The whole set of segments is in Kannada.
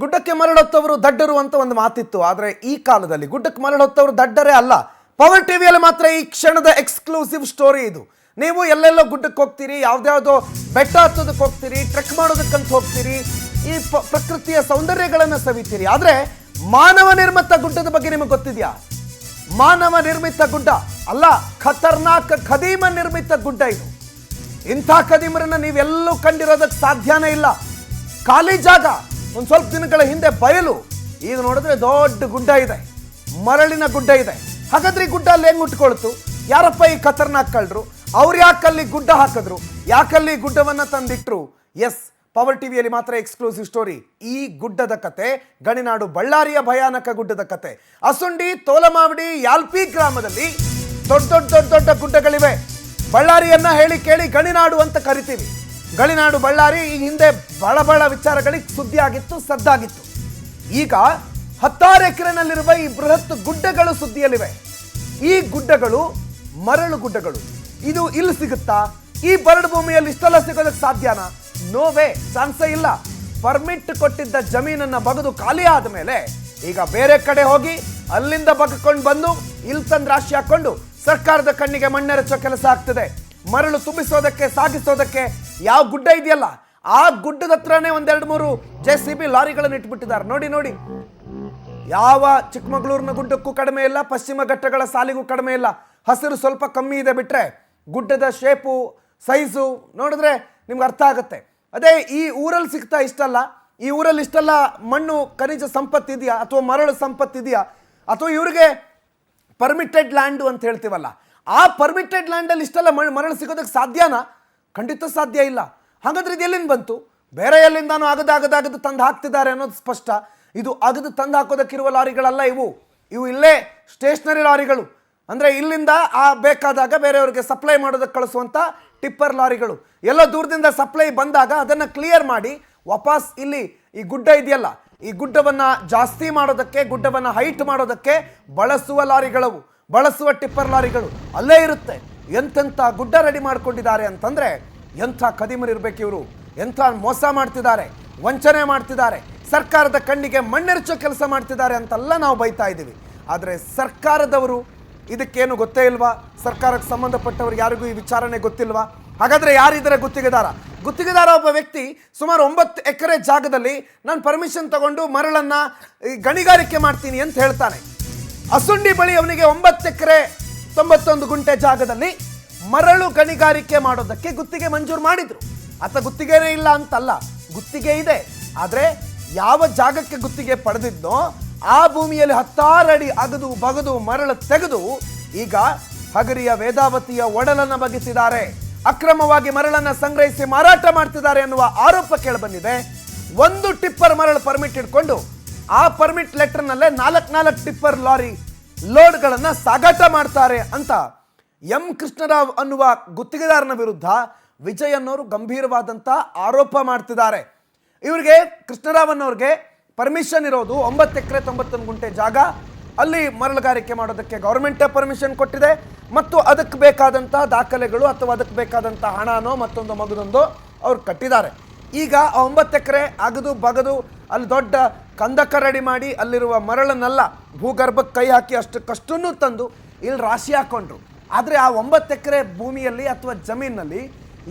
ಗುಡ್ಡಕ್ಕೆ ಮರಳೊತ್ತವರು ದಡ್ಡರು ಅಂತ ಒಂದು ಮಾತಿತ್ತು. ಆದರೆ ಈ ಕಾಲದಲ್ಲಿ ಗುಡ್ಡಕ್ಕೆ ಮರಳೊತ್ತವರು ದಡ್ಡರೇ ಅಲ್ಲ. ಪವರ್ ಟಿವಿಯಲ್ಲಿ ಮಾತ್ರ ಈ ಕ್ಷಣದ ಎಕ್ಸ್ಕ್ಲೂಸಿವ್ ಸ್ಟೋರಿ ಇದು. ನೀವು ಎಲ್ಲೆಲ್ಲೋ ಗುಡ್ಡಕ್ಕೆ ಹೋಗ್ತೀರಿ, ಯಾವ್ದಾವುದೋ ಬೆಟ್ಟ ಹತ್ತೋದಕ್ಕೆ ಹೋಗ್ತೀರಿ, ಟ್ರೆಕ್ ಮಾಡೋದಕ್ಕಂತ ಹೋಗ್ತೀರಿ, ಈ ಪ್ರಕೃತಿಯ ಸೌಂದರ್ಯಗಳನ್ನು ಸವಿತೀರಿ. ಆದರೆ ಮಾನವ ನಿರ್ಮಿತ ಗುಡ್ಡದ ಬಗ್ಗೆ ನಿಮಗೆ ಗೊತ್ತಿದೆಯಾ? ಮಾನವ ನಿರ್ಮಿತ ಗುಡ್ಡ ಅಲ್ಲ, ಖತರ್ನಾಕ್ ಖದೀಮ ನಿರ್ಮಿತ ಗುಡ್ಡ ಇದು. ಇಂಥ ಖದೀಮರನ್ನ ನೀವೆಲ್ಲೂ ಕಂಡಿರೋದಕ್ಕೆ ಸಾಧ್ಯನೇ ಇಲ್ಲ. ಖಾಲಿ ಜಾಗ, ಒಂದು ಸ್ವಲ್ಪ ದಿನಗಳ ಹಿಂದೆ ಬಯಲು, ಈಗ ನೋಡಿದ್ರೆ ದೊಡ್ಡ ಗುಡ್ಡ ಇದೆ, ಮರಳಿನ ಗುಡ್ಡ ಇದೆ. ಹಾಗಾದ್ರೆ ಈ ಗುಡ್ಡ ಅಲ್ಲಿ ಹೆಂಗ್ ಉಟ್ಕೊಳ್ತು? ಯಾರಪ್ಪ ಈ ಖತರ್ನಾಕ್ ಕಳ್ರು? ಅವ್ರು ಯಾಕಲ್ಲಿ ಗುಡ್ಡ ಹಾಕಿದ್ರು? ಯಾಕಲ್ಲಿ ಗುಡ್ಡವನ್ನ ತಂದಿಟ್ರು? ಎಸ್, ಪವರ್ ಟಿವಿಯಲ್ಲಿ ಮಾತ್ರ ಎಕ್ಸ್ಕ್ಲೂಸಿವ್ ಸ್ಟೋರಿ. ಈ ಗುಡ್ಡದ ಕತೆ ಗಣಿನಾಡು ಬಳ್ಳಾರಿಯ ಭಯಾನಕ ಗುಡ್ಡದ ಕತೆ. ಅಸುಂಡಿ, ತೋಲಮಾವಡಿ, ಯಾಲ್ಪಿ ಗ್ರಾಮದಲ್ಲಿ ದೊಡ್ಡ ದೊಡ್ಡ ದೊಡ್ಡ ದೊಡ್ಡ ಗುಡ್ಡಗಳಿವೆ. ಬಳ್ಳಾರಿಯನ್ನ ಹೇಳಿ ಕೇಳಿ ಗಣಿನಾಡು ಅಂತ ಕರಿತೀವಿ. ಗಣಿನಾಡು ಬಳ್ಳಾರಿ ಈ ಹಿಂದೆ ಬಹಳ ವಿಚಾರಗಳಿಗೆ ಸುದ್ದಿ ಆಗಿತ್ತು, ಸದ್ದಾಗಿತ್ತು. ಈಗ 10 ಎಕರೆನಲ್ಲಿರುವ ಈ ಬೃಹತ್ ಗುಡ್ಡಗಳು ಸುದ್ದಿಯಲ್ಲಿವೆ. ಈ ಗುಡ್ಡಗಳು ಮರಳು ಗುಡ್ಡಗಳು. ಇದು ಇಲ್ಲಿ ಸಿಗುತ್ತಾ? ಈ ಬರಡು ಭೂಮಿಯಲ್ಲಿ ಇಷ್ಟೆಲ್ಲ ಸಿಗೋದಕ್ಕೆ ಸಾಧ್ಯನಾ? ನೋವೇ, ಚಾನ್ಸೇ ಇಲ್ಲ. ಪರ್ಮಿಟ್ ಕೊಟ್ಟಿದ್ದ ಜಮೀನನ್ನ ಬಗೆದು ಖಾಲಿ ಆದ ಮೇಲೆ ಈಗ ಬೇರೆ ಕಡೆ ಹೋಗಿ ಅಲ್ಲಿಂದ ಬಗ್ಕೊಂಡು ಬಂದು ಇಲ್ಲಿ ತಂದು ರಾಶಿ ಹಾಕೊಂಡು ಸರ್ಕಾರದ ಕಣ್ಣಿಗೆ ಮಣ್ಣೆರಚೋ ಕೆಲಸ ಆಗ್ತದೆ. ಮರಳು ತುಂಬಿಸೋದಕ್ಕೆ, ಸಾಗಿಸೋದಕ್ಕೆ ಯಾವ ಗುಡ್ಡ ಇದೆಯಲ್ಲ ಆ ಗುಡ್ಡದ ಹತ್ರನೇ 1-2-3 JCB ಲಾರಿಗಳನ್ನು ಇಟ್ಬಿಟ್ಟಿದ್ದಾರೆ. ನೋಡಿ, ಯಾವ ಚಿಕ್ಕಮಗಳೂರಿನ ಗುಡ್ಡಕ್ಕೂ ಕಡಿಮೆ ಇಲ್ಲ, ಪಶ್ಚಿಮ ಘಟ್ಟಗಳ ಸಾಲಿಗೂ ಕಡಿಮೆ ಇಲ್ಲ. ಹಸಿರು ಸ್ವಲ್ಪ ಕಮ್ಮಿ ಇದೆ ಬಿಟ್ರೆ ಗುಡ್ಡದ ಶೇಪು, ಸೈಜು ನೋಡಿದ್ರೆ ನಿಮ್ಗೆ ಅರ್ಥ ಆಗುತ್ತೆ. ಅದೇ ಈ ಊರಲ್ಲಿ ಸಿಗ್ತಾ ಇಷ್ಟಲ್ಲ, ಈ ಊರಲ್ಲಿ ಇಷ್ಟೆಲ್ಲ ಮಣ್ಣು ಖನಿಜ ಸಂಪತ್ತಿದೆಯಾ ಅಥವಾ ಮರಳು ಸಂಪತ್ತಿದೆಯಾ? ಅಥವಾ ಇವರಿಗೆ ಪರ್ಮಿಟೆಡ್ ಲ್ಯಾಂಡು ಅಂತ ಹೇಳ್ತೀವಲ್ಲ, ಆ ಪರ್ಮಿಟೆಡ್ ಲ್ಯಾಂಡಲ್ಲಿ ಇಷ್ಟೆಲ್ಲ ಮರಳು ಸಿಗೋದಕ್ಕೆ ಸಾಧ್ಯನಾ? ಖಂಡಿತ ಸಾಧ್ಯ ಇಲ್ಲ. ಹಾಗಾದ್ರೆ ಇದು ಎಲ್ಲಿಂದ ಬಂತು? ಬೇರೆ ಎಲ್ಲಿಂದಾನು ಆಗದಾಗದು ತಂದು ಹಾಕ್ತಿದ್ದಾರೆ ಅನ್ನೋದು ಸ್ಪಷ್ಟ. ಇದು ಅಗದು ತಂದು ಹಾಕೋದಕ್ಕಿರುವ ಲಾರಿಗಳಲ್ಲ ಇವು ಇಲ್ಲೇ ಸ್ಟೇಷನರಿ ಲಾರಿಗಳು. ಅಂದರೆ ಇಲ್ಲಿಂದ ಬೇಕಾದಾಗ ಬೇರೆಯವರಿಗೆ ಸಪ್ಲೈ ಮಾಡೋದಕ್ಕೆ ಕಳಿಸುವಂಥ ಟಿಪ್ಪರ್ ಲಾರಿಗಳು. ಎಲ್ಲ ದೂರದಿಂದ ಸಪ್ಲೈ ಬಂದಾಗ ಅದನ್ನು ಕ್ಲಿಯರ್ ಮಾಡಿ ವಾಪಸ್ ಇಲ್ಲಿ ಈ ಗುಡ್ಡ ಇದೆಯಲ್ಲ, ಈ ಗುಡ್ಡವನ್ನು ಜಾಸ್ತಿ ಮಾಡೋದಕ್ಕೆ, ಗುಡ್ಡವನ್ನು ಹೈಟ್ ಮಾಡೋದಕ್ಕೆ ಬಳಸುವ ಲಾರಿಗಳವು, ಬಳಸುವ ಟಿಪ್ಪರ್ ಲಾರಿಗಳು ಅಲ್ಲೇ ಇರುತ್ತೆ. ಎಂತೆಂಥ ಗುಡ್ಡ ರೆಡಿ ಮಾಡ್ಕೊಂಡಿದ್ದಾರೆ ಅಂತಂದರೆ ಎಂಥ ಖದೀಮರಿರ್ಬೇಕು ಇವರು, ಎಂಥ ಮೋಸ ಮಾಡ್ತಿದ್ದಾರೆ, ವಂಚನೆ ಮಾಡ್ತಿದ್ದಾರೆ, ಸರ್ಕಾರದ ಕಣ್ಣಿಗೆ ಮಣ್ಣೆರಚೋ ಕೆಲಸ ಮಾಡ್ತಿದ್ದಾರೆ ಅಂತೆಲ್ಲ ನಾವು ಬೈತಾ ಇದ್ದೀವಿ. ಆದರೆ ಸರ್ಕಾರದವರು ಇದಕ್ಕೇನು ಗೊತ್ತೇ ಇಲ್ವಾ? ಸರ್ಕಾರಕ್ಕೆ ಸಂಬಂಧಪಟ್ಟವ್ರಿಗೆ ಯಾರಿಗೂ ಈ ವಿಚಾರಣೆ ಗೊತ್ತಿಲ್ವಾ? ಹಾಗಾದರೆ ಯಾರಿದ್ದಾರೆ ಗುತ್ತಿಗೆದಾರ? ಒಬ್ಬ ವ್ಯಕ್ತಿ ಸುಮಾರು 9 ಎಕರೆ ಜಾಗದಲ್ಲಿ ನಾನು ಪರ್ಮಿಷನ್ ತಗೊಂಡು ಮರಳನ್ನು ಗಣಿಗಾರಿಕೆ ಮಾಡ್ತೀನಿ ಅಂತ ಹೇಳ್ತಾನೆ. ಅಸುಂಡಿ ಬಳಿ ಅವನಿಗೆ 9 ಎಕರೆ 91 ಗುಂಟೆ ಜಾಗದಲ್ಲಿ ಮರಳು ಗಣಿಗಾರಿಕೆ ಮಾಡೋದಕ್ಕೆ ಗುತ್ತಿಗೆ ಮಂಜೂರು ಮಾಡಿದ್ರು. ಆತ ಗುತ್ತಿಗೆನೇ ಇಲ್ಲ ಅಂತಲ್ಲ, ಗುತ್ತಿಗೆ ಇದೆ. ಆದರೆ ಯಾವ ಜಾಗಕ್ಕೆ ಗುತ್ತಿಗೆ ಪಡೆದಿದ್ನೋ ಆ ಭೂಮಿಯಲ್ಲಿ 10 ಅಡಿ ಅಗದು ಬಗದು ಮರಳು ತೆಗೆದು ಈಗ ಹಗರಿಯ ವೇದಾವತಿಯ ಒಡಲನ್ನು ಬಗೆಸಿದ್ದಾರೆ. ಅಕ್ರಮವಾಗಿ ಮರಳನ್ನು ಸಂಗ್ರಹಿಸಿ ಮಾರಾಟ ಮಾಡ್ತಿದ್ದಾರೆ ಎನ್ನುವ ಆರೋಪ ಕೇಳಿಬಂದಿದೆ. 1 ಟಿಪ್ಪರ್ ಮರಳು ಪರ್ಮಿಟ್ ಇಟ್ಕೊಂಡು ಆ ಪರ್ಮಿಟ್ ಲೆಟರ್ನಲ್ಲೇ 4 ಟಿಪ್ಪರ್ ಲಾರಿ ಲೋಡ್ಗಳನ್ನು ಸಾಗಾಟ ಮಾಡ್ತಾರೆ ಅಂತ ಎಂ ಕೃಷ್ಣರಾವ್ ಅನ್ನುವ ಗುತ್ತಿಗೆದಾರನ ವಿರುದ್ಧ ವಿಜಯ್ ಅನ್ನೋರು ಗಂಭೀರವಾದಂಥ ಆರೋಪ ಮಾಡ್ತಿದ್ದಾರೆ. ಇವರಿಗೆ ಕೃಷ್ಣರಾವ್ ಅನ್ನೋರಿಗೆ ಪರ್ಮಿಷನ್ ಇರೋದು 9 ಎಕರೆ 91 ಗುಂಟೆ ಜಾಗ. ಅಲ್ಲಿ ಮರಳುಗಾರಿಕೆ ಮಾಡೋದಕ್ಕೆ ಗೌರ್ಮೆಂಟೇ ಪರ್ಮಿಷನ್ ಕೊಟ್ಟಿದೆ ಮತ್ತು ಅದಕ್ಕೆ ಬೇಕಾದಂಥ ದಾಖಲೆಗಳು ಅಥವಾ ಅದಕ್ಕೆ ಬೇಕಾದಂಥ ಹಣನೋ ಮತ್ತೊಂದು ಮಗದೊಂದು ಅವ್ರು ಕಟ್ಟಿದ್ದಾರೆ. ಈಗ 9 ಎಕರೆ ಅಗದು ಬಗದು ಅಲ್ಲಿ ದೊಡ್ಡ ಕಂದಕ ರೆಡಿ ಮಾಡಿ ಅಲ್ಲಿರುವ ಮರಳನ್ನೆಲ್ಲ ಭೂಗರ್ಭಕ್ಕೆ ಕೈ ಹಾಕಿ ಅಷ್ಟಕ್ಕಷ್ಟನ್ನು ತಂದು ಇಲ್ಲಿ ರಾಶಿ ಹಾಕೊಂಡ್ರು. ಆದರೆ ಆ 9 ಎಕರೆ ಭೂಮಿಯಲ್ಲಿ ಅಥವಾ ಜಮೀನಲ್ಲಿ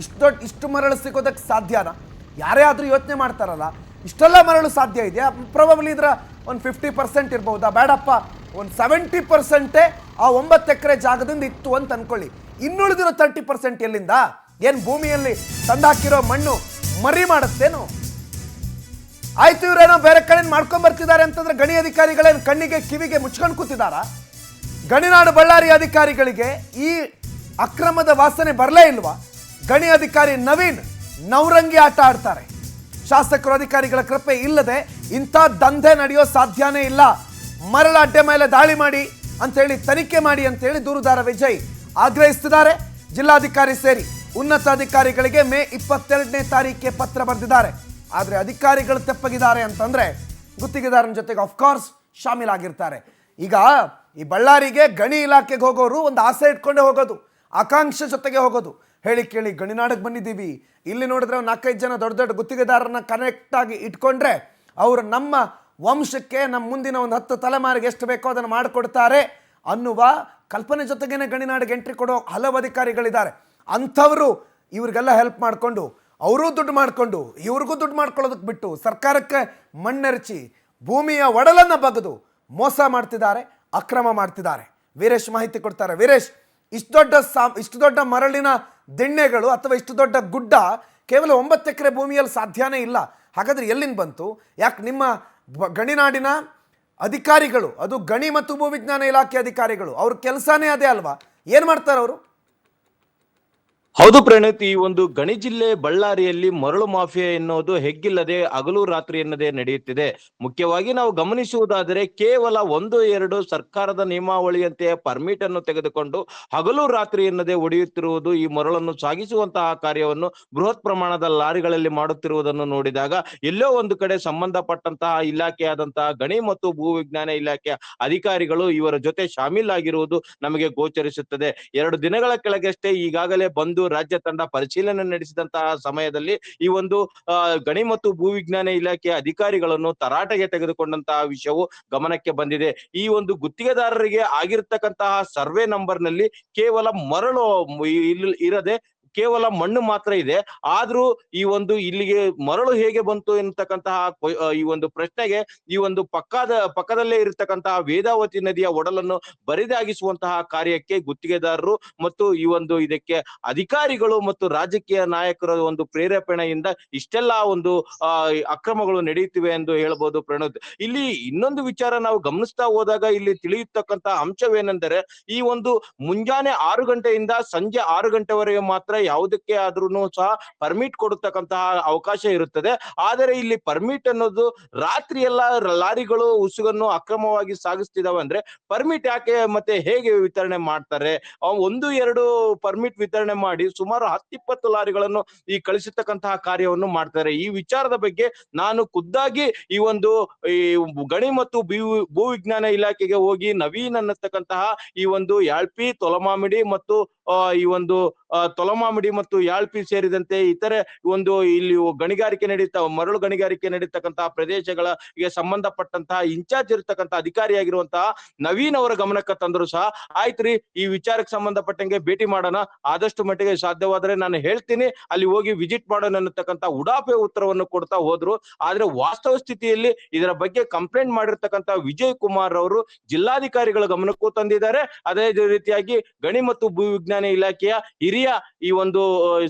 ಇಷ್ಟು ಮರಳು ಸಿಗೋದಕ್ಕೆ ಸಾಧ್ಯನಾ? ಯಾರೇ ಆದರೂ ಯೋಚನೆ ಮಾಡ್ತಾರಲ್ಲ, ಇಷ್ಟೆಲ್ಲ ಮರಳು ಸಾಧ್ಯ ಇದೆಯಾ? ಪ್ರಾಬಬ್ಲಿ ಇದರ ಒಂದು 50% ಇರ್ಬೋದಾ? ಬೇಡಪ್ಪ, ಒಂದು 70% ಆ 9 ಎಕರೆ ಜಾಗದಿಂದ ಇತ್ತು ಅಂತ ಅನ್ಕೊಳ್ಳಿ. ಇನ್ನುಳಿದಿರೋ 30% ಎಲ್ಲಿಂದ? ಏನು ಭೂಮಿಯಲ್ಲಿ ತಂದಾಕಿರೋ ಮಣ್ಣು ಮರಿ ಮಾಡುತ್ತೇನು? ಆಯ್ತು, ಇವರೇನೋ ಬೇರೆ ಕಡೆ ಮಾಡ್ಕೊಂಡ್ ಬರ್ತಿದ್ದಾರೆ ಅಂತಂದ್ರೆ ಗಣಿ ಅಧಿಕಾರಿಗಳೇನು ಕಣ್ಣಿಗೆ ಕಿವಿಗೆ ಮುಚ್ಕೊಂಡು ಕೂತಿದಾರ? ಗಣಿನಾಡು ಬಳ್ಳಾರಿ ಅಧಿಕಾರಿಗಳಿಗೆ ಈ ಅಕ್ರಮದ ವಾಸನೆ ಬರಲೇ ಇಲ್ವಾ? ಗಣಿ ಅಧಿಕಾರಿ ನವೀನ್ ನವರಂಗಿ ಆಟ ಆಡ್ತಾರೆ. ಶಾಸಕರು ಅಧಿಕಾರಿಗಳ ಕೃಪೆ ಇಲ್ಲದೆ ಇಂಥ ದಂಧೆ ನಡೆಯೋ ಸಾಧ್ಯನೇ ಇಲ್ಲ. ಮರಳ ಅಡ್ಡೆ ಮೇಲೆ ದಾಳಿ ಮಾಡಿ ಅಂತೇಳಿ ತನಿಖೆ ಮಾಡಿ ಅಂತೇಳಿ ದೂರುದಾರ ವಿಜಯ್ ಆಗ್ರಹಿಸುತ್ತಿದ್ದಾರೆ. ಜಿಲ್ಲಾಧಿಕಾರಿ ಸೇರಿ ಉನ್ನತ ಅಧಿಕಾರಿಗಳಿಗೆ ಮೇ 22ನೇ ತಾರೀಕಿಗೆ ಪತ್ರ ಬರೆದಿದ್ದಾರೆ. ಆದರೆ ಅಧಿಕಾರಿಗಳು ತೆಪ್ಪಗಿದ್ದಾರೆ ಅಂತಂದ್ರೆ ಗುತ್ತಿಗೆದಾರನ ಜೊತೆಗೆ ಆಫ್ಕೋರ್ಸ್ ಶಾಮೀಲಾಗಿರ್ತಾರೆ. ಈಗ ಈ ಬಳ್ಳಾರಿಗೆ ಗಣಿ ಇಲಾಖೆಗೆ ಹೋಗೋರು ಒಂದು ಆಸೆ ಇಟ್ಕೊಂಡೇ ಹೋಗೋದು, ಆಕಾಂಕ್ಷೆ ಜೊತೆಗೆ ಹೋಗೋದು. ಹೇಳಿ ಕೇಳಿ ಗಣಿನಾಡಿಗೆ ಬಂದಿದ್ದೀವಿ, ಇಲ್ಲಿ ನೋಡಿದ್ರೆ 4-5 ಜನ ದೊಡ್ಡ ದೊಡ್ಡ ಗುತ್ತಿಗೆದಾರರನ್ನ ಕನೆಕ್ಟ್ ಆಗಿ ಇಟ್ಕೊಂಡ್ರೆ ಅವರು ನಮ್ಮ ವಂಶಕ್ಕೆ, ನಮ್ಮ ಮುಂದಿನ ಒಂದು 10 ತಲೆಮಾರಿಗೆ ಎಷ್ಟು ಬೇಕೋ ಅದನ್ನು ಮಾಡಿಕೊಡ್ತಾರೆ ಅನ್ನುವ ಕಲ್ಪನೆ ಜೊತೆಗೇನೆ ಗಣಿನಾಡಿಗೆ ಎಂಟ್ರಿ ಕೊಡೋ ಹಲವು ಅಧಿಕಾರಿಗಳಿದ್ದಾರೆ. ಅಂಥವರು ಇವ್ರಿಗೆಲ್ಲ ಹೆಲ್ಪ್ ಮಾಡಿಕೊಂಡು ಅವರೂ ದುಡ್ಡು ಮಾಡಿಕೊಂಡು ಇವ್ರಿಗೂ ದುಡ್ಡು ಮಾಡ್ಕೊಳ್ಳೋದಕ್ಕೆ ಬಿಟ್ಟು ಸರ್ಕಾರಕ್ಕೆ ಮಣ್ಣೆರಚಿ ಭೂಮಿಯ ಒಡಲನ್ನು ಬಗೆದು ಮೋಸ ಮಾಡ್ತಿದ್ದಾರೆ, ಅಕ್ರಮ ಮಾಡ್ತಿದ್ದಾರೆ. ವೀರೇಶ್ ಮಾಹಿತಿ ಕೊಡ್ತಾರೆ. ವೀರೇಶ್, ಇಷ್ಟು ದೊಡ್ಡ ಮರಳಿನ ದಿಣ್ಣೆಗಳು ಅಥವಾ ಇಷ್ಟು ದೊಡ್ಡ ಗುಡ್ಡ ಕೇವಲ 9 ಎಕರೆ ಭೂಮಿಯಲ್ಲಿ ಸಾಧ್ಯನೇ ಇಲ್ಲ. ಹಾಗಾದ್ರೆ ಎಲ್ಲಿಂದ ಬಂತು? ಯಾಕೆ ನಿಮ್ಮ ಗಣಿನಾಡಿನ ಅಧಿಕಾರಿಗಳು, ಅದು ಗಣಿ ಮತ್ತು ಭೂವಿಜ್ಞಾನ ಇಲಾಖೆ ಅಧಿಕಾರಿಗಳು, ಅವ್ರ ಕೆಲಸನೇ ಅದೇ ಅಲ್ವಾ? ಏನು ಮಾಡ್ತಾರೆ ಅವರು? ಹೌದು ಪ್ರಣೀತ್, ಈ ಒಂದು ಗಣಿ ಜಿಲ್ಲೆ ಬಳ್ಳಾರಿಯಲ್ಲಿ ಮರಳು ಮಾಫಿಯಾ ಎನ್ನುವುದು ಹೆಗ್ಗಿಲ್ಲದೆ ಹಗಲು ರಾತ್ರಿ ಎನ್ನದೇ ನಡೆಯುತ್ತಿದೆ. ಮುಖ್ಯವಾಗಿ ನಾವು ಗಮನಿಸುವುದಾದರೆ ಕೇವಲ 1-2 ಸರ್ಕಾರದ ನಿಯಮಾವಳಿಯಂತೆ ಪರ್ಮಿಟ್ ಅನ್ನು ತೆಗೆದುಕೊಂಡು ಹಗಲು ರಾತ್ರಿ ಎನ್ನದೇ ಒಡೆಯುತ್ತಿರುವುದು, ಈ ಮರಳನ್ನು ಸಾಗಿಸುವಂತಹ ಕಾರ್ಯವನ್ನು ಬೃಹತ್ ಪ್ರಮಾಣದ ಲಾರಿಗಳಲ್ಲಿ ಮಾಡುತ್ತಿರುವುದನ್ನು ನೋಡಿದಾಗ ಎಲ್ಲೋ ಒಂದು ಕಡೆ ಸಂಬಂಧಪಟ್ಟಂತಹ ಇಲಾಖೆಯಾದಂತಹ ಗಣಿ ಮತ್ತು ಭೂವಿಜ್ಞಾನ ಇಲಾಖೆಯ ಅಧಿಕಾರಿಗಳು ಇವರ ಜೊತೆ ಶಾಮೀಲಾಗಿರುವುದು ನಮಗೆ ಗೋಚರಿಸುತ್ತದೆ. 2 ದಿನಗಳ ಕೆಳಗಷ್ಟೇ ಈಗಾಗಲೇ ಬಂದು ರಾಜ್ಯ ತಂಡ ಪರಿಶೀಲನೆ ನಡೆಸಿದಂತಹ ಸಮಯದಲ್ಲಿ ಈ ಒಂದು ಗಣಿ ಮತ್ತು ಭೂವಿಜ್ಞಾನ ಇಲಾಖೆಯ ಅಧಿಕಾರಿಗಳನ್ನು ತರಾಟೆಗೆ ತೆಗೆದುಕೊಂಡಂತಹ ವಿಷಯವು ಗಮನಕ್ಕೆ ಬಂದಿದೆ. ಈ ಒಂದು ಗುತ್ತಿಗೆದಾರರಿಗೆ ಆಗಿರ್ತಕ್ಕಂತಹ ಸರ್ವೆ ನಂಬರ್ ನಲ್ಲಿ ಕೇವಲ ಮರಳು ಇರದೆ ಕೇವಲ ಮಣ್ಣು ಮಾತ್ರ ಇದೆ. ಆದ್ರೂ ಈ ಒಂದು ಇಲ್ಲಿಗೆ ಮರಳು ಹೇಗೆ ಬಂತು ಎನ್ನತಕ್ಕಂತಹ ಈ ಒಂದು ಪ್ರಶ್ನೆಗೆ ಈ ಒಂದು ಪಕ್ಕದಲ್ಲೇ ಇರತಕ್ಕಂತಹ ವೇದಾವತಿ ನದಿಯ ಒಡಲನ್ನು ಬರಿದಾಗಿಸುವಂತಹ ಕಾರ್ಯಕ್ಕೆ ಗುತ್ತಿಗೆದಾರರು ಮತ್ತು ಈ ಒಂದು ಇದಕ್ಕೆ ಅಧಿಕಾರಿಗಳು ಮತ್ತು ರಾಜಕೀಯ ನಾಯಕರ ಒಂದು ಪ್ರೇರೇಪಣೆಯಿಂದ ಇಷ್ಟೆಲ್ಲಾ ಒಂದು ಅಕ್ರಮಗಳು ನಡೆಯುತ್ತಿವೆ ಎಂದು ಹೇಳಬಹುದು. ಪ್ರಣೋದ್, ಇಲ್ಲಿ ಇನ್ನೊಂದು ವಿಚಾರ ನಾವು ಗಮನಿಸ್ತಾ ಹೋದಾಗ ಇಲ್ಲಿ ತಿಳಿಯತಕ್ಕಂತಹ ಅಂಶವೇನೆಂದರೆ ಈ ಒಂದು ಮುಂಜಾನೆ 6 ಗಂಟೆಯಿಂದ ಸಂಜೆ 6 ಗಂಟೆವರೆಗೆ ಮಾತ್ರ ಯಾವುದಕ್ಕೆ ಆದ್ರೂ ಸಹ ಪರ್ಮಿಟ್ ಕೊಡತಕ್ಕಂತಹ ಅವಕಾಶ ಇರುತ್ತದೆ. ಆದರೆ ಇಲ್ಲಿ ಪರ್ಮಿಟ್ ಅನ್ನೋದು ರಾತ್ರಿ ಎಲ್ಲ ಲಾರಿಗಳು ಉಸುಗನ್ನು ಅಕ್ರಮವಾಗಿ ಸಾಗಿಸ್ತಿದಾವೆ ಅಂದ್ರೆ ಪರ್ಮಿಟ್ ಯಾಕೆ ಮತ್ತೆ ಹೇಗೆ ವಿತರಣೆ ಮಾಡ್ತಾರೆ? 1-2 ಪರ್ಮಿಟ್ ವಿತರಣೆ ಮಾಡಿ ಸುಮಾರು 10-20 ಲಾರಿಗಳನ್ನು ಈ ಕಳಿಸತಕ್ಕಂತಹ ಕಾರ್ಯವನ್ನು ಮಾಡ್ತಾರೆ. ಈ ವಿಚಾರದ ಬಗ್ಗೆ ನಾನು ಖುದ್ದಾಗಿ ಈ ಒಂದು ಈ ಗಣಿ ಮತ್ತು ಭೂವಿಜ್ಞಾನ ಇಲಾಖೆಗೆ ಹೋಗಿ ನವೀನ್ ಅನ್ನತಕ್ಕಂತಹ ಈ ಒಂದು ಯಾಳ್ಪಿ, ತೊಲಮಾಮಿಡಿ ಮತ್ತು ಈ ಒಂದು ತೊಲಮಾಮಿಡಿ ಮತ್ತು ಯಾಳ್ಪಿ ಸೇರಿದಂತೆ ಇತರೆ ಒಂದು ಇಲ್ಲಿ ಮರಳು ಗಣಿಗಾರಿಕೆ ನಡೀತಕ್ಕಂತಹ ಪ್ರದೇಶಗಳಿಗೆ ಸಂಬಂಧಪಟ್ಟಂತಹ ಇನ್ಚಾರ್ಜ್ ಇರತಕ್ಕಂತಹ ಅಧಿಕಾರಿಯಾಗಿರುವಂತಹ ನವೀನ್ ಅವರ ಗಮನಕ್ಕೆ ತಂದ್ರು ಸಹ ಆಯ್ತ್ರಿ, ಈ ವಿಚಾರಕ್ಕೆ ಸಂಬಂಧಪಟ್ಟಂಗೆ ಭೇಟಿ ಮಾಡೋಣ, ಆದಷ್ಟು ಮಟ್ಟಿಗೆ ಸಾಧ್ಯವಾದರೆ ನಾನು ಹೇಳ್ತೀನಿ, ಅಲ್ಲಿ ಹೋಗಿ ವಿಸಿಟ್ ಮಾಡೋಣ ಅನ್ನತಕ್ಕಂಥ ಉಡಾಫೆ ಉತ್ತರವನ್ನು ಕೊಡ್ತಾ ಹೋದ್ರು. ಆದ್ರೆ ವಾಸ್ತವ ಸ್ಥಿತಿಯಲ್ಲಿ ಇದರ ಬಗ್ಗೆ ಕಂಪ್ಲೇಂಟ್ ಮಾಡಿರ್ತಕ್ಕಂಥ ವಿಜಯ್ ಕುಮಾರ್ ಅವರು ಜಿಲ್ಲಾಧಿಕಾರಿಗಳ ಗಮನಕ್ಕೂ ತಂದಿದ್ದಾರೆ. ಅದೇ ರೀತಿಯಾಗಿ ಗಣಿ ಮತ್ತು ಭೂವಿಜ್ಞಾನ ಇಲಾಖೆಯ ಹಿರಿಯ ಈ ಒಂದು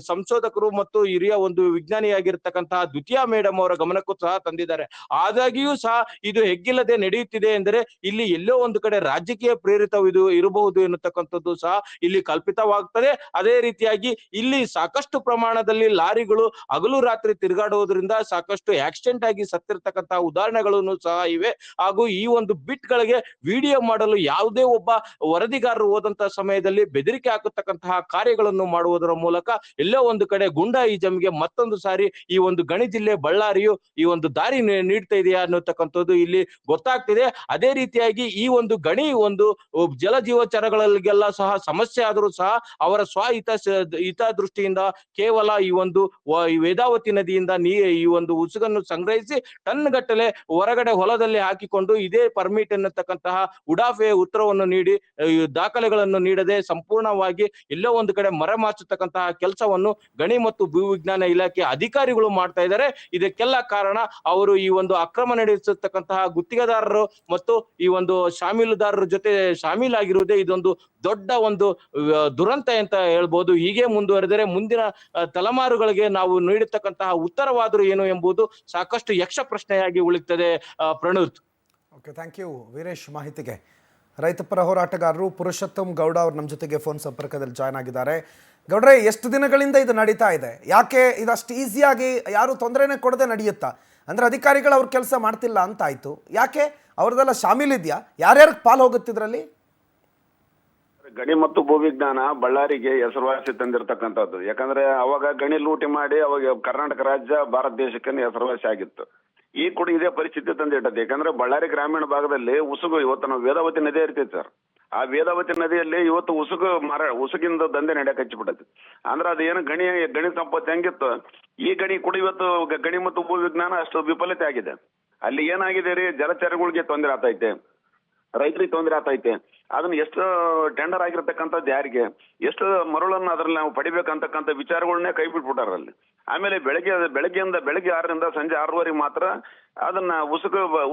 ಸಂಶೋಧಕರು ಮತ್ತು ಹಿರಿಯ ಒಂದು ವಿಜ್ಞಾನಿಯಾಗಿರ್ತಕ್ಕಂತಹ ದ್ವಿತೀಯ ಮೇಡಮ್ ಅವರ ಗಮನಕ್ಕೂ ಸಹ ತಂದಿದ್ದಾರೆ. ಆದಾಗಿಯೂ ಸಹ ಇದು ಹೆಗ್ಗಿಲ್ಲದೆ ನಡೆಯುತ್ತಿದೆ ಎಂದರೆ ಇಲ್ಲಿ ಎಲ್ಲೋ ಒಂದು ಕಡೆ ರಾಜಕೀಯ ಪ್ರೇರಿತವಿದು ಇರಬಹುದು ಎನ್ನತಕ್ಕಂಥದ್ದು ಸಹ ಇಲ್ಲಿ ಕಲ್ಪಿತವಾಗ್ತದೆ. ಅದೇ ರೀತಿಯಾಗಿ ಇಲ್ಲಿ ಸಾಕಷ್ಟು ಪ್ರಮಾಣದಲ್ಲಿ ಲಾರಿಗಳು ಹಗಲು ರಾತ್ರಿ ತಿರುಗಾಡುವುದರಿಂದ ಸಾಕಷ್ಟು ಆಕ್ಸಿಡೆಂಟ್ ಆಗಿ ಸತ್ತಿರ್ತಕ್ಕಂತಹ ಉದಾಹರಣೆಗಳನ್ನು ಸಹ ಇವೆ. ಹಾಗೂ ಈ ಒಂದು ಬಿಟ್ ಗಳಿಗೆ ವಿಡಿಯೋ ಮಾಡಲು ಯಾವುದೇ ಒಬ್ಬ ವರದಿಗಾರರು ಹೋದಂತಹ ಸಮಯದಲ್ಲಿ ಬೆದರಿಕೆ ಹಾಕತಕ್ಕಂತಹ ಕಾರ್ಯಗಳನ್ನು ಮಾಡುವುದರ ಮೂಲಕ ಎಲ್ಲೋ ಒಂದು ಕಡೆ ಗುಂಡಾಯಿಸಂಗೆ ಮತ್ತೊಂದು ಸಾರಿ ಈ ಒಂದು ಗಣಿ ಜಿಲ್ಲೆ ಬಳ್ಳಾರಿಯು ಈ ಒಂದು ದಾರಿ ನೀಡ್ತಾ ಇದೆಯಾ ಅನ್ನತಕ್ಕಂಥದ್ದು ಇಲ್ಲಿ ಗೊತ್ತಾಗ್ತಿದೆ. ಅದೇ ರೀತಿಯಾಗಿ ಈ ಒಂದು ಗಣಿ ಒಂದು ಜಲ ಜೀವಚರಗಳಿಗೆಲ್ಲ ಸಹ ಸಮಸ್ಯೆ ಆದರೂ ಸಹ ಅವರ ಹಿತದೃಷ್ಟಿಯಿಂದ ಕೇವಲ ಈ ಒಂದು ವೇದಾವತಿ ನದಿಯಿಂದ ಈ ಒಂದು ಉಸುಗನ್ನು ಸಂಗ್ರಹಿಸಿ ಟನ್ ಗಟ್ಟಲೆ ಹೊರಗಡೆ ಹೊಲದಲ್ಲಿ ಹಾಕಿಕೊಂಡು ಇದೇ ಪರ್ಮಿಟ್ ಎನ್ನತಕ್ಕಂತಹ ಉಡಾಫೆ ಉತ್ತರವನ್ನು ನೀಡಿ ದಾಖಲೆಗಳನ್ನು ನೀಡದೆ ಸಂಪೂರ್ಣವಾಗಿ ಎಲ್ಲೋ ಒಂದು ಕಡೆ ಮರೆಮಾಚತಕ್ಕಂತಹ ಕೆಲಸವನ್ನು ಗಣಿ ಮತ್ತು ಭೂವಿಜ್ಞಾನ ಇಲಾಖೆ ಅಧಿಕಾರಿಗಳು ಮಾಡ್ತಾ ಇದ್ದಾರೆ. ಇದಕ್ಕೆಲ್ಲ ಕಾರಣ ಅವರು ಈ ಒಂದು ಅಕ್ರಮ ನಡೆಸತಕ್ಕಂತಹ ಗುತ್ತಿಗೆದಾರರು ಮತ್ತು ಈ ಒಂದು ಶಾಮೀಲುದಾರರ ಜೊತೆ ಶಾಮೀಲಾಗಿರುವುದೇ ಇದೊಂದು ದೊಡ್ಡ ಒಂದು ದುರಂತ ಅಂತ ಹೇಳ್ಬೋದು. ಹೀಗೆ ಮುಂದುವರೆದರೆ ಮುಂದಿನ ತಲೆಮಾರುಗಳಿಗೆ ನಾವು ನೀಡತಕ್ಕಂತಹ ಉತ್ತರವಾದರೂ ಏನು ಎಂಬುದು ಸಾಕಷ್ಟು ಯಕ್ಷ ಪ್ರಶ್ನೆಯಾಗಿ ಉಳಿಯುತ್ತದೆ. Pranod, okay, thank you Veeresh ಮಾಹಿತಿಗೆ. ರೈತಪರ ಹೋರಾಟಗಾರರು ಪುರುಷೋತ್ತಮ್ ಗೌಡ ಅವರು ನಮ್ಮ ಜೊತೆಗೆ ಫೋನ್ ಸಂಪರ್ಕದಲ್ಲಿ ಜಾಯ್ನ್ ಆಗಿದ್ದಾರೆ. ಗೌಡ್ರೆ, ಎಷ್ಟು ದಿನಗಳಿಂದ ಇದು ನಡೀತಾ ಇದೆ? ಯಾಕೆ ಇದಷ್ಟು ಈಸಿಯಾಗಿ ಯಾರು ತೊಂದರೆನೇ ಕೊಡದೆ ನಡೆಯುತ್ತಾ? ಅಂದರೆ ಅಧಿಕಾರಿಗಳು ಅವ್ರ ಕೆಲಸ ಮಾಡ್ತಿಲ್ಲ ಅಂತ ಆಯಿತು, ಯಾಕೆ ಅವ್ರದ್ದೆಲ್ಲ ಶಾಮೀಲಿದೆಯಾ? ಯಾರ್ಯಾರಿಗೆ ಪಾಲು ಹೋಗುತ್ತಿದ್ರಲ್ಲಿ? ಗಣಿ ಮತ್ತು ಭೂವಿಜ್ಞಾನ ಬಳ್ಳಾರಿಗೆ ಹೆಸರುವಾಸಿ ತಂದಿರತಕ್ಕಂಥದ್ದು. ಯಾಕಂದ್ರೆ ಅವಾಗ ಗಣಿ ಲೂಟಿ ಮಾಡಿ ಅವಾಗ ಕರ್ನಾಟಕ ರಾಜ್ಯ ಭಾರತ ದೇಶಕ್ಕೆ ಹೆಸರುವಾಸಿ ಆಗಿತ್ತು. ಈ ಕೂಡ ಇದೇ ಪರಿಸ್ಥಿತಿ ತಂದಿಟ್ಟದ್ದು. ಯಾಕಂದ್ರೆ ಬಳ್ಳಾರಿ ಗ್ರಾಮೀಣ ಭಾಗದಲ್ಲಿ ಉಸುಗು, ಇವತ್ತು ನಾವು ವೇದಾವತಿ ನದಿ ಇರ್ತೈತಿ ಸರ್, ಆ ವೇದಾವತಿ ನದಿಯಲ್ಲಿ ಇವತ್ತು ಉಸುಗಿಂದ ದಂಧೆ ನಡೆಯಕ್ಕೆ ಹಚ್ಚಿಬಿಟ್ಟೈತಿ. ಅಂದ್ರೆ ಅದೇನು ಗಣಿ ಸಂಪತ್ತು ಹೆಂಗಿತ್ತು, ಈ ಗಣಿ ಕೂಡ ಇವತ್ತು ಗಣಿ ಮತ್ತು ಭೂವಿಜ್ಞಾನ ಅಷ್ಟು ವಿಫಲತೆ ಆಗಿದೆ. ಅಲ್ಲಿ ಏನಾಗಿದೆ ರೀ, ಜಲಚರಗಳಿಗೆ ತೊಂದರೆ ಆಗ್ತೈತೆ, ರೈತರಿಗೆ ತೊಂದರೆ ಆಗ್ತೈತೆ. ಅದನ್ನ ಎಷ್ಟು ಟೆಂಡರ್ ಆಗಿರ್ತಕ್ಕಂಥದ್ದು ಯಾರಿಗೆ, ಎಷ್ಟು ಮರಳನ್ನು ಅದ್ರಲ್ಲಿ ನಾವು ಪಡಿಬೇಕಂತಕ್ಕಂಥ ವಿಚಾರಗಳನ್ನೇ ಕೈ ಬಿಟ್ಬಿಟ್ಟಾರ ಅಲ್ಲಿ. ಆಮೇಲೆ ಬೆಳಗ್ಗೆ 6ರಿಂದ ಸಂಜೆ 6ವರೆಗೆ ಮಾತ್ರ ಅದನ್ನ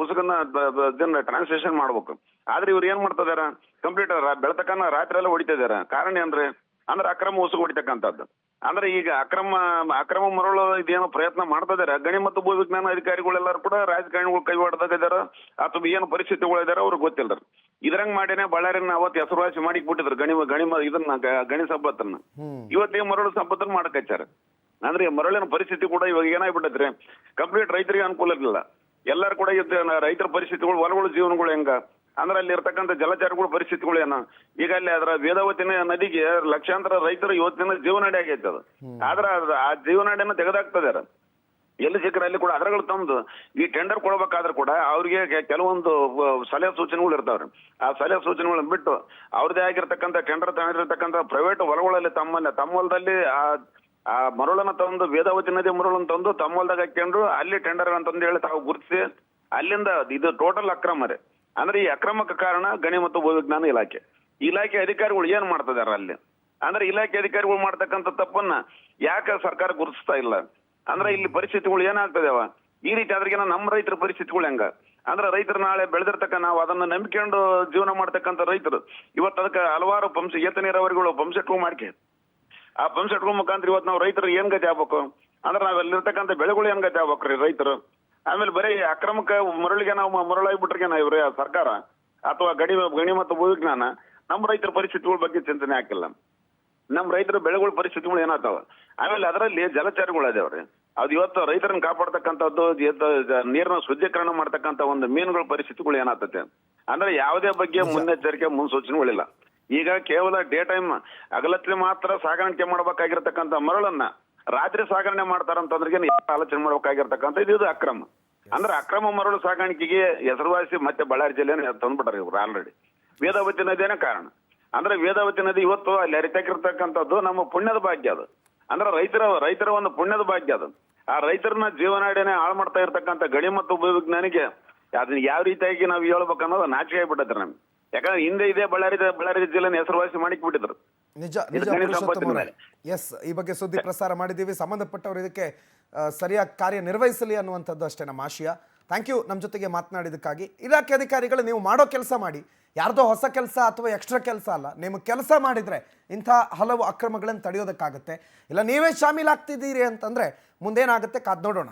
ಉಸುಕನ್ನ ಟ್ರಾನ್ಸ್ಲೇಷನ್ ಮಾಡ್ಬೇಕು. ಆದ್ರೆ ಇವ್ರು ಏನ್ ಮಾಡ್ತಾ ಇದಾರ, ಕಂಪ್ಲೀಟ್ ಬೆಳತಕ್ಕನ್ನ ರಾತ್ರಿ ಎಲ್ಲ ಹೊಡಿತಾ ಇದಾರ. ಕಾರಣ ಅಂದ್ರೆ ಅಕ್ರಮ ಉಸುಕು ಹೊಡಿತಕ್ಕಂಥದ್ದು. ಅಂದ್ರೆ ಈಗ ಅಕ್ರಮ ಮರಳು ಇದೇನೋ ಪ್ರಯತ್ನ ಮಾಡ್ತಾ ಇದಾರೆ. ಗಣಿ ಮತ್ತು ಭೂ ವಿಜ್ಞಾನ ಅಧಿಕಾರಿಗಳೆಲ್ಲರೂ ಕೂಡ ರಾಜಕಾರಣಿಗಳು ಕೈ ಹೊಡೆದಾಗಿದಾರ ಅಥವಾ ಏನು ಪರಿಸ್ಥಿತಿಗಳು ಇದಾರೆ ಅವ್ರಿಗೆ ಗೊತ್ತಿಲ್ಲ. ಇದ್ರಂಗ್ ಮಾಡಿನೇ ಬಳ್ಳಾರಿನ ಅವತ್ತು ಹೆಸರುವಾಸಿ ಮಾಡಿ ಬಿಟ್ಟಿದ್ರು ಗಣಿ ಸಂಪತ್ತನ್ನ. ಇವತ್ತೇ ಮರಳು ಸಂಪತ್ತನ್ನ ಮಾಡಕಚ್ಚಾರ. ಅಂದ್ರೆ ಮರಳಿನ ಪರಿಸ್ಥಿತಿ ಕೂಡ ಇವಾಗ ಏನಾಗ್ಬಿಟ್ಟೈತ್ರಿ, ಕಂಪ್ಲೀಟ್ ರೈತರಿಗೆ ಅನುಕೂಲ ಇರಲಿಲ್ಲ. ಎಲ್ಲರೂ ಕೂಡ ರೈತರ ಪರಿಸ್ಥಿತಿಗಳು, ಹೊಲಗಳ ಜೀವನಗಳು ಹೆಂಗ ಅಂದ್ರೆ ಅಲ್ಲಿ ಇರ್ತಕ್ಕಂಥ ಜಲಚರಗಳ ಪರಿಸ್ಥಿತಿಗಳು ಏನ. ಈಗ ಅಲ್ಲಿ ಅದರ ವೇದಾವತಿ ನದಿಗೆ ಲಕ್ಷಾಂತರ ರೈತರು ಇವತ್ತಿನ ಜೀವನಾಡಿ ಆಗೈತೆ ಅದು. ಆದ್ರ ಆ ಜೀವನಾಡಿಯನ್ನ ತೆಗೆದಾಕ್ತದಾರ. ಎಲ್ಲಿ ಸಿಕ್ಕರೆ ಅಲ್ಲಿ ಕೂಡ ಅದರಗಳು ತಂದು ಈ ಟೆಂಡರ್ ಕೊಡ್ಬೇಕಾದ್ರೆ ಕೂಡ ಅವ್ರಿಗೆ ಕೆಲವೊಂದು ಸಲಹೆ ಸೂಚನೆಗಳು ಇರ್ತಾವ್ರಿ. ಆ ಸಲಹೆ ಸೂಚನೆಗಳನ್ನ ಬಿಟ್ಟು ಅವ್ರದೇ ಆಗಿರ್ತಕ್ಕಂಥ ಟೆಂಡರ್ ತಗೊಂಡಿರ್ತಕ್ಕಂಥ ಪ್ರೈವೇಟ್ ಹೊಲಗಳಲ್ಲಿ ತಮ್ಮ ಹೊಲದಲ್ಲಿ ಆ ಮರಳನ್ನ ತಂದು, ವೇದಾವತಿ ನದಿ ಮರಳನ್ನ ತಂದು ತಮ್ಮ ಹೊಲದಾಗ ಹಾಕೊಂಡು ಅಲ್ಲಿ ಟೆಂಡರ್ ಅಂತಂದು ಹೇಳಿ ತಾವು ಗುರುತಿಸಿ ಅಲ್ಲಿಂದ ಇದು ಟೋಟಲ್ ಅಕ್ರಮ ರೀ. ಅಂದ್ರೆ ಈ ಅಕ್ರಮಕ್ಕೆ ಕಾರಣ ಗಣಿ ಮತ್ತು ಭೂ ವಿಜ್ಞಾನ ಇಲಾಖೆ ಅಧಿಕಾರಿಗಳು ಏನ್ ಮಾಡ್ತಿದಾರ ಅಲ್ಲಿ. ಅಂದ್ರೆ ಇಲಾಖೆ ಅಧಿಕಾರಿಗಳು ಮಾಡ್ತಕ್ಕಂಥ ತಪ್ಪನ್ನ ಯಾಕೆ ಸರ್ಕಾರ ಗುರುತಿಸ್ತಾ ಇಲ್ಲ? ಅಂದ್ರೆ ಇಲ್ಲಿ ಪರಿಸ್ಥಿತಿಗಳು ಏನಾಗ್ತದೇವ ಈ ರೀತಿ ಆದ್ರಿಗೆ ನಮ್ಮ ರೈತರ ಪರಿಸ್ಥಿತಿಗಳು ಹೆಂಗ ಅಂದ್ರೆ ರೈತರು ನಾಳೆ ನಾವು ಅದನ್ನ ನಂಬಿಕೊಂಡು ಜೀವನ ಮಾಡ್ತಕ್ಕಂಥ ರೈತರು ಇವತ್ತು ಅದಕ್ಕೆ ಹಲವಾರು ಏತ ನೀರಾವರಿಗಳು ಪಂಪ್ಸೆಟ್ಗಳು ಮಾಡ್ಕೆ ಆ ಪಂಪ್ಸೆಟ್ಗಳ ಮುಖಾಂತರ ಇವತ್ತು ನಾವು ರೈತರು ಏನ್ ಗತಿ ಆಗ್ಬೇಕು ಅಂದ್ರೆ ನಾವೆಲ್ಲಿರ್ತಕ್ಕಂಥ ಬೆಳೆಗಳು ಏನ್ ಗತಿ ಆಗ್ಬೇಕ್ರಿ ರೈತರು. ಆಮೇಲೆ ಬರೀ ಅಕ್ರಮಕ್ಕೆ ಮರಳಿಗೆ ನಾವು ಮರಳಾಗ್ಬಿಟ್ರಿಗೆ ಇವ್ರಿ ಸರ್ಕಾರ ಅಥವಾ ಗಣಿ ಮತ್ತು ಭೂ ವಿಜ್ಞಾನ ನಮ್ಮ ರೈತರ ಪರಿಸ್ಥಿತಿಗಳ ಬಗ್ಗೆ ಚಿಂತನೆ ಹಾಕಿಲ್ಲ. ನಮ್ಮ ರೈತರ ಬೆಳೆಗಳ ಪರಿಸ್ಥಿತಿಗಳು ಏನಾಗ್ತಾವ. ಆಮೇಲೆ ಅದರಲ್ಲಿ ಜಲಚರಗಳು ಅದಾವ್ರಿ, ಅದು ಇವತ್ತು ರೈತರನ್ನ ಕಾಪಾಡ್ತಕ್ಕಂಥದ್ದು, ನೀರಿನ ಶುದ್ಧೀಕರಣ ಮಾಡ್ತಕ್ಕಂಥ ಒಂದು ಮೀನುಗಳ ಪರಿಸ್ಥಿತಿಗಳು ಏನಾಗ್ತತೆ ಅಂದ್ರೆ ಯಾವುದೇ ಬಗ್ಗೆ ಮುನ್ನೆಚ್ಚರಿಕೆ ಮುನ್ಸೂಚನೆಗಳಿಲ್ಲ. ಈಗ ಕೇವಲ ಡೇ ಟೈಮ್ ಹಗಲತ್ಲಿ ಮಾತ್ರ ಸಾಗಾಣಿಕೆ ಮಾಡ್ಬೇಕಾಗಿರ್ತಕ್ಕಂಥ ಮರಳನ್ನ ರಾತ್ರಿ ಸಾಗಣೆ ಮಾಡ್ತಾರಂತಂದ್ರೆ ಆಲೋಚನೆ ಮಾಡ್ಬೇಕಾಗಿರ್ತಕ್ಕಂಥ ಇದು ಅಕ್ರಮ. ಅಂದ್ರೆ ಅಕ್ರಮ ಮರಳು ಸಾಗಾಣಿಕೆಗೆ ಹೆಸರುವಾಸಿ ಮತ್ತೆ ಬಳ್ಳಾರಿ ಜಿಲ್ಲೆನ ತಂದ್ಬಿಟ್ಟಾರೆ ಇವ್ರು ಆಲ್ರೆಡಿ. ವೇದಾವತಿ ನದಿನೇ ಕಾರಣ. ಅಂದ್ರೆ ವೇದಾವತಿ ನದಿ ಇವತ್ತು ಅಲ್ಲಿ ಹರಿತಕ್ಕಿರ್ತಕ್ಕಂಥದ್ದು ನಮ್ಮ ಪುಣ್ಯದ ಭಾಗ್ಯ ಅದು. ಅಂದ್ರೆ ರೈತರ ಒಂದು ಪುಣ್ಯದ ಭಾಗ್ಯ ಅದು. ಆ ರೈತರನ್ನ ಜೀವನಾಡಿನೇ ಹಾಳು ಮಾಡ್ತಾ ಇರ್ತಕ್ಕಂಥ ಗಣಿ ಮತ್ತು ಭೂ ವಿಜ್ಞಾನಿಗೆ ಅದನ್ನ ಯಾವ ರೀತಿಯಾಗಿ ನಾವು ಹೇಳ್ಬೇಕನ್ನೋದು ನಾಚಿಕೆ ಆಗ್ಬಿಟ್ಟೈತ್ರಿ ನಮ್ಗೆ. ಯಾಕಂದ್ರೆ ಹಿಂದೆ ಇದೇ ಬಳ್ಳಾರಿ ಜಿಲ್ಲೆನ ಹೆಸರುವಾಸಿ ಮಾಡಿಕ್ ಬಿಟ್ಟಿದ್ರು. ನಿಜ ಎಸ್, ಈ ಬಗ್ಗೆ ಸುದ್ದಿ ಪ್ರಸಾರ ಮಾಡಿದ್ದೀವಿ. ಸಂಬಂಧಪಟ್ಟವರು ಇದಕ್ಕೆ ಸರಿಯಾಗಿ ಕಾರ್ಯನಿರ್ವಹಿಸಲಿ ಅನ್ನುವಂಥದ್ದು ಅಷ್ಟೇ ನಮ್ಮ ಆಶಯ. ಥ್ಯಾಂಕ್ ಯು ನಮ್ಮ ಜೊತೆಗೆ ಮಾತನಾಡಿದ್ದಕ್ಕಾಗಿ. ಇಲಾಖೆ ಅಧಿಕಾರಿಗಳು ನೀವು ಮಾಡೋ ಕೆಲಸ ಮಾಡಿ, ಯಾರ್ದೋ ಹೊಸ ಕೆಲಸ ಅಥವಾ ಎಕ್ಸ್ಟ್ರಾ ಕೆಲಸ ಅಲ್ಲ. ನೀವು ಕೆಲಸ ಮಾಡಿದರೆ ಇಂಥ ಹಲವು ಅಕ್ರಮಗಳನ್ನು ತಡೆಯೋದಕ್ಕಾಗುತ್ತೆ. ಇಲ್ಲ ನೀವೇ ಶಾಮೀಲಾಗ್ತಿದ್ದೀರಿ ಅಂತಂದರೆ ಮುಂದೇನಾಗುತ್ತೆ ಕಾದ್ ನೋಡೋಣ.